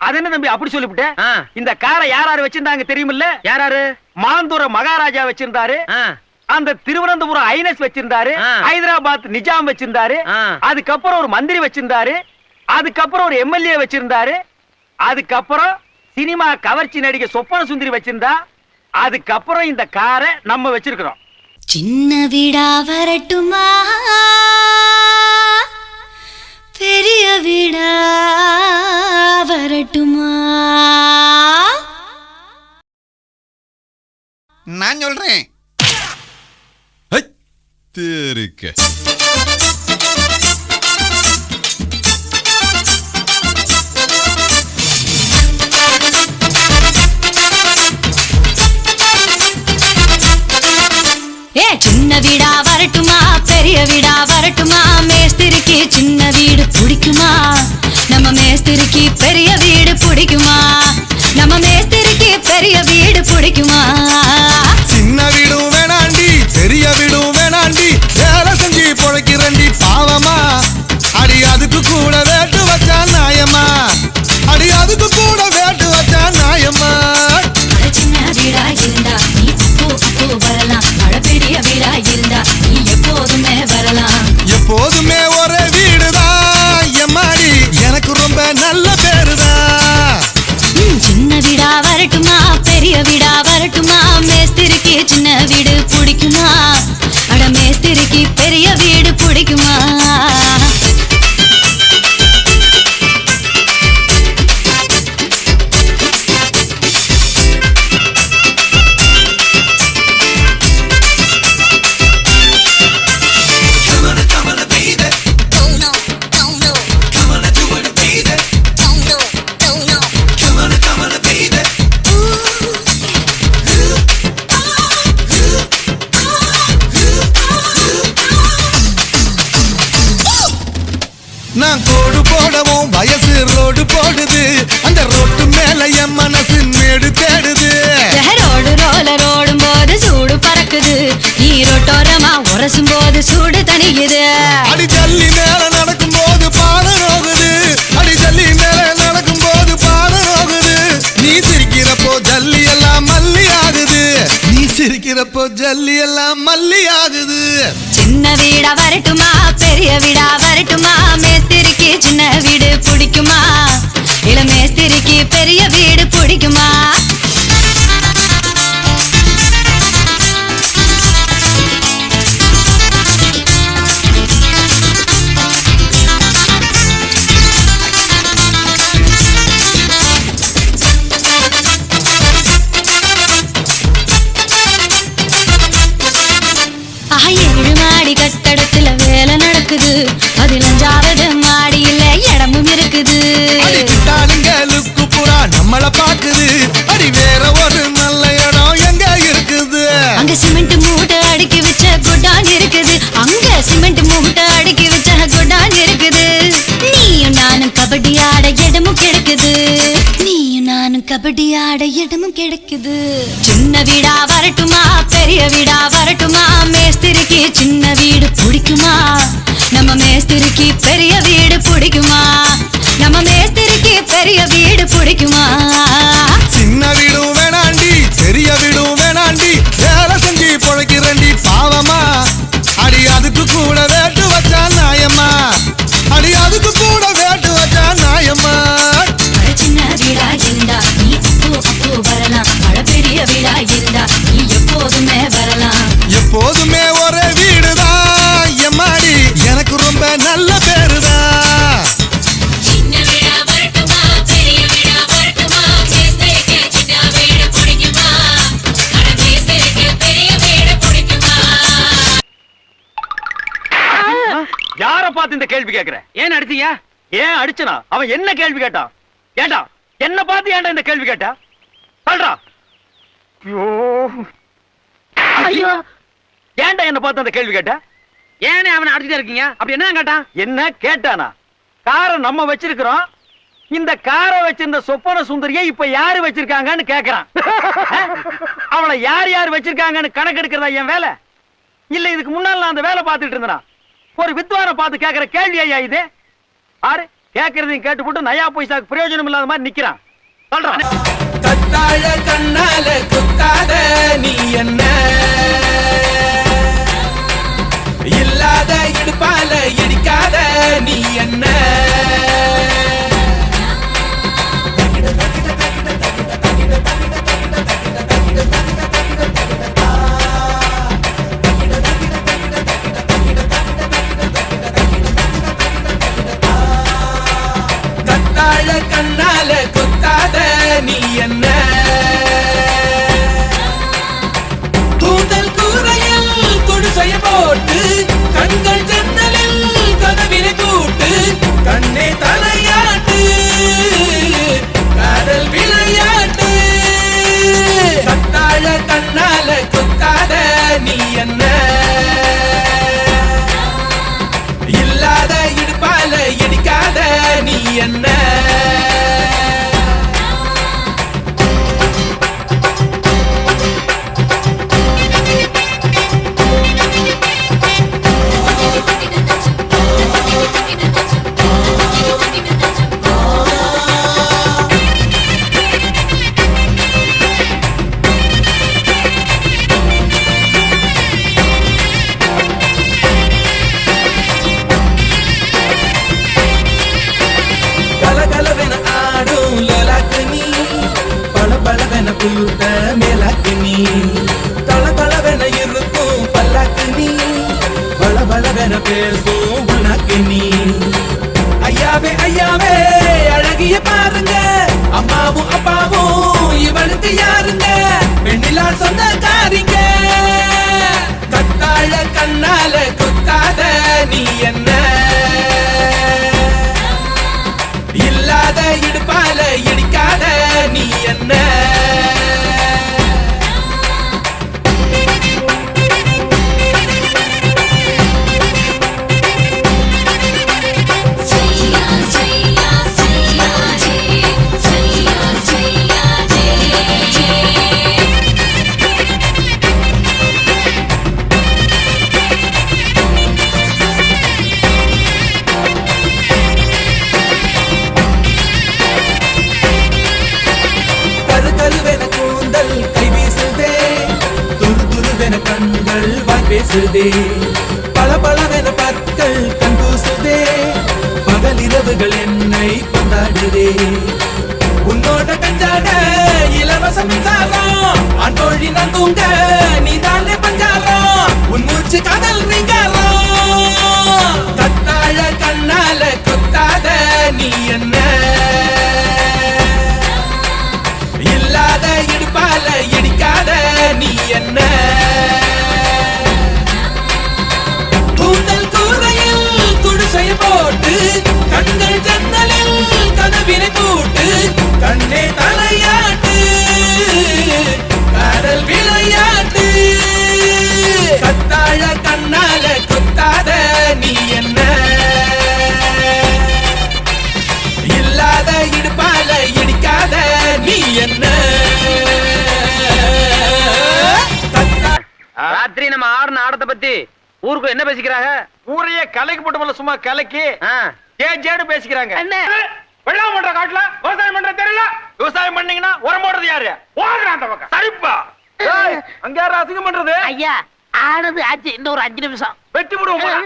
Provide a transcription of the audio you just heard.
அது என்ன தம்பி அப்படி சொல்லிவிட்டேன்? இந்த காரை யாராரு வச்சிருந்தாங்க தெரியுமில்ல? யாராரு? மாந்தூர மகாராஜா வச்சிருந்தாரு, அந்த திருவனந்தபுரம் ஐனஸ் வச்சிருந்தாரு, ஹைதராபாத் நிஜாம் வச்சிருந்தாரு, அதுக்கப்புறம் ஒரு மந்திரி வச்சிருந்தாரு, அதுக்கப்புறம் ஒரு எம்எல்ஏ வச்சிருந்தாரு, அதுக்கப்புறம் சினிமா கவர்ச்சி நடிகை சொப்பன சுந்தரி வச்சிருந்தா, அதுக்கப்புறம் இந்த காரை நம்ம வச்சிருக்கிறோம். சின்ன வீடா வரட்டுமா பெரிய வீடா வரட்டுமா? நான் சொல்றேன். சின்ன வீடா வரட்டுமா பெரிய வீடா வரட்டுமா? மேஸ்திரிக்கு சின்ன வீடு பிடிக்குமா? நம்ம மேஸ்திரிக்கு பெரிய வீடு பிடிக்குமா? நம்ம மேஸ்திரிக்கு பெரிய வீடு பிடிக்குமா? சின்ன வீடும் வேணாண்டி பெரிய வீடும் வேணாண்டி, வேலை செஞ்சு பொழைக்கிறண்டி பாவமா. அடி அதுக்கு கூட வேட்டு வச்சா நாயம்மா, அடி அதுக்கு கூட வேட்டு வச்சா நாயம்மா. சின்ன வீடா இருந்தா நீ அப்போ வரலாம், மழை பெரிய வீடா இருந்தா நீ எப்போதுமே வரலாம். எப்போதுமே ஒரே வீடுதான் எம்மாடி, எனக்கு ரொம்ப நல்ல பேருதான். சின்ன வீடா வரட்டுமா பெரிய வீடா வரட்டுமா? மேஸ்திரிக்கு சின்ன வீடு பிடிக்குமா? அட மேஸ்திரிக்கு பெரிய வீடு பிடிக்குமா? நான் கோடு போடவும் வயசு ரோடு போடுது, அந்த ரோட்டு மேல என் மனசு மேடு தேடுது. ரோடு ரோலர் ஓடும் போது சூடு பறக்குது, ஈரோட்டோரமா உரசும் போது சூடு தணியுது. அடி ஜல்லி மேல நடக்கும் போது பாட நோகுது, அடி ஜல்லி மேல நடக்கும் போது பாட நோகுது. நீ சிரிக்கிறப்போ ஜல்லி எல்லாம் மல்லி ஆகுது, நீ சிரிக்கிறப்போ ஜல்லி எல்லாம் மல்லி ஆகுது. சின்ன வீடா வரட்டுமா பெரிய வீடா வரட்டுமா? மேஸ்திரிக்கு சின்ன வீடு பிடிக்குமா? இள மேஸ்திரிக்கு பெரிய வீடு பிடிக்குமா? ஏழு மாடி கட்டடத்துல வேலை நடக்குது, அதில் 5வது மாடியில இடமும் இருக்குது. லுக்கு புறா நம்மள பாக்குது, அடி வேற ஒரு நல்ல இடம் எங்க இருக்குது? அங்க சிமெண்ட் மூட்டை அடுக்கி வச்ச குடான் இருக்குது, அங்க சிமெண்ட் மூட்டை அடுக்கி வச்ச குடான் இருக்குது. நீயும் நானும் கபடி ஆட இடமும் கிடைக்குது, நீயும் நானும் கபடி ஆட இடமும் கிடைக்குது. சின்ன வீடா வரட்டுமா பெரிய வீடா வரட்டுமா? மேஸ்திரிக்கு சின்ன வீடு பிடிக்குமா? நம்ம மேஸ்திரிக்கு பெரிய வீடு பிடிக்குமா? நம்ம மேஸ்திரிக்கு பெரிய வீடு பிடிக்குமா? சின்ன வீடும் வேணாண்டி பெரிய வீடும் வேணாண்டி, வேலை செஞ்சு பொழைக்கிறண்டி பாவமா. அடி அதுக்கு கூட வேட்டு வச்சா நாயம்மா, அடி அதுக்கு கூட வேட்டு வச்சா நாயம்மா. சின்ன வீடா இருந்தா நீ அப்போ வரலாம், மழை பெரிய வீடா இருந்தா நீ எப்போதுமே வரலாம். எப்போதுமே ஒரே வீடுதான் எம்மாடி, எனக்கு ரொம்ப நல்ல பேருதான். சின்ன வீடா வரட்டுமா பெரிய வீடா வரட்டுமா? மேஸ்திரிக்கு சின்ன வீடு பிடிக்குமா? அட மேஸ்திரிக்கு பெரிய வீடு பிடிக்குமா? யார பார்த்து இந்த கேள்வி கேக்குற? ஏன் அடிச்சீங்க? ஏன் அடிச்சனா? அவன் என்ன கேள்வி கேட்டான்? ஏண்டா என்ன பார்த்து ஏன்டா இந்த கேள்வி கேட்டா? சொல்றா. ஐயோ ஏன்டா என்ன பார்த்து அந்த கேள்வி கேட்ட? ஏனே அவனை அடிச்சுட்டே இருக்கீங்க? அப்படி என்ன கேட்டான்? என்ன கேட்டானா? காரை நம்ம வச்சிருக்கிறோம், இந்த காரை வச்சிருந்த சொப்பன சுந்தரியை இப்ப யாரு வச்சிருக்காங்கன்னு கேக்குறான். அவளை யார் யார் வச்சிருக்காங்கன்னு கணக்கெடுக்கிறதா என் வேலை? இல்ல இதுக்கு முன்னால நான் அந்த வேலை பார்த்துட்டு இருந்தேனா? ஒரு வித்வானை பார்த்து கேட்கிற கேள்வி ஐயா இது? ஆறு கேக்குறதையும் கேட்டு போட்டு நயா பைசாக்கு பிரயோஜனம் இல்லாத மாதிரி நிக்கிறான். சொல்றான். கத்தாழ கண்ணால குத்தாத நீ என்ன, இல்லாத இடுப்பால இடிக்காத நீ என்ன. கத்தாழ கண்ணால குத்தாத நீ என்ன, கூந்தல் கூரையில் குடிசைய போட்டு கண்கள் ஜன்னலில் கதவினை கூட்டு கண்ணே தலையாட்டு காதல் விளையாட்டு. கத்தாழ கண்ணால குத்தாத நீ என்ன, இல்லாத இடுப்பால இடிக்காத நீ என்ன. கலகலவென ஆடும் லோலாக்கு நீ, பளபளவென பூத்த மேலாக்கு நீ, தளதளவென இருக்கும் பல்லாக்கு நீ, பளபளவென பேசும் உனக்கு நீ. ஐயாவே ஐயாவே அழகிய பாருங்க, அம்மாவும் அப்பாவும் இவனுக்கு யாருங்க, பெண்ணிலா சொந்தக்காரிங்க. கத்தாழ கண்ணால குத்தாத நீ என்ன, இல்லாத இடுப்பால இடிக்காத நீ என்ன. கருகருவென கூந்தல் கை வீசுதே, துரு துருவென கண்கள் வாய் பேசுதே, பளபளவென பற்கள் கண் கூசுதே, பகலிரவுகள் என்னை கொண்டாடுதே. உன்னோட கஞ்சாட இலவச மின்சாரம், ஆண்டோழி நான் தூங்க நீதானே பஞ்சாரம், உன் மூச்சு காதல் ரீங்காரம். கத்தாழ கண்ணால குத்தாத நீ என்ன, இல்லாத இடுப்பால இடிக்காத நீ என்ன. கூந்தல் கூரையில் குடிசைய போட்டு கண்கள் ஜன்னலில் கதவினை கூட்டு கண்ணே தலையாட்டு காதல் விளையாட்டு. கத்தாழ கண்ணால குத்தாத நீ என்ன, இல்லாத இடுப்பால இடிக்காத நீ என்ன. ராத்திரி நம்ம ஆடின ஆடத்தை பத்தி ஊருக்கு என்ன பேசிக்கிறாங்க? ஊரையே கலைக்கு போட்டு சும்மா கலைக்கு ஜேடு பேசிக்கிறாங்க. வெள்ளாம பண்ற காட்டுல விவசாயம் பண்ற தெரியல. விவசாயம் பண்ணீங்கன்னா உரம் போடுறது யாரு? ஓடுறான் அந்த பக்கம். சரிப்பா. அங்க யாரும் அசிங்கம் பண்றது? ஐயா ஆனது ஆச்சு, இன்னும் ஒரு 5 நிமிஷம் வெட்டி விடுவோம்.